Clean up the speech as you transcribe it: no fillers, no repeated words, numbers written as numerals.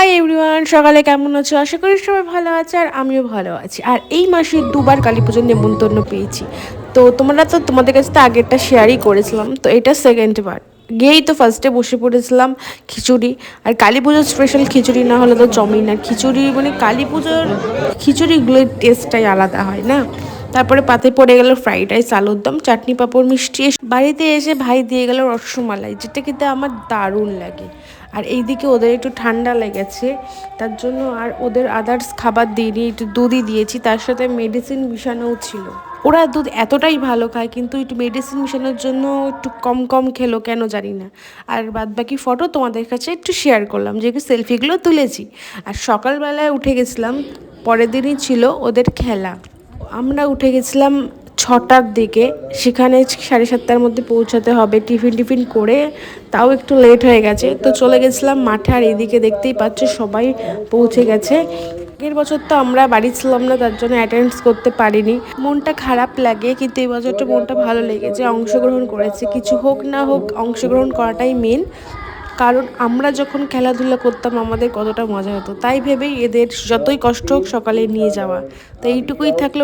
Hi everyone, সকালে কেমন আছো? আশা করি সবাই ভালো আছে আর আমিও ভালো আছি। আর এই মাসে দুবার কালী পুজোর নেমন্তন্ন পেয়েছি। তো তোমরা তো তোমাদের কাছে তো আগেরটা শেয়ারই করেছিলাম, তো এটা সেকেন্ড বার। গিয়েই তো ফার্স্টে বসে পড়েছিলাম খিচুড়ি। আর কালী পুজোর স্পেশাল খিচুড়ি না হলে তো জমেই না। খিচুড়ি মানে কালী পুজোর খিচুড়িগুলোর টেস্টটাই আলাদা হয় না। তারপরে পাতে পড়ে গেল ফ্রাইড রাইস, আলুর দম, চাটনি, পাঁপড়, মিষ্টি। বাড়িতে এসে ভাই দিয়ে গেল রসমালাই, যেটা খেতে আমার দারুণ লাগে। আর এইদিকে ওদের একটু ঠান্ডা লেগেছে, তার জন্য আর ওদের আদার্স খাবার দিইনি, একটু দুধই দিয়েছি, তার সাথে মেডিসিন মিশানোও ছিল। ওরা দুধ এতটাই ভালো খায়, কিন্তু একটু মেডিসিন মিশানোর জন্য একটু কম কম খেলো কেন জানি না। আর বাদ বাকি ফটো তোমাদের কাছে একটু শেয়ার করলাম, যেহেতু সেলফিগুলো তুলেছি। আর সকালবেলায় উঠে গেছিলাম, পরের দিনই ছিল ওদের খেলা। আমরা উঠে গেছিলাম 6টার দিকে, সেখানে 7:30টার মধ্যে পৌঁছাতে হবে। টিফিন করে তাও একটু লেট হয়ে গেছে, তো চলে গেছিলাম মাঠে। আর এদিকে দেখতেই পাচ্ছ সবাই পৌঁছে গেছে। আগের বছর তো আমরা বাড়ি ছিলাম না, তার জন্য অ্যাটেন্ড করতে পারিনি। মনটা খারাপ লাগে, কিন্তু এই বছরটা মনটা ভালো লেগেছে, অংশগ্রহণ করেছে। কিছু হোক না হোক অংশগ্রহণ করাটাই মেন। কারণ আমরা যখন খেলাধুলা করতাম আমাদের কতটা মজা হতো, তাই ভেবেই এদের যতই কষ্ট হোক সকালে নিয়ে যাওয়া। তো এইটুকুই থাকলো।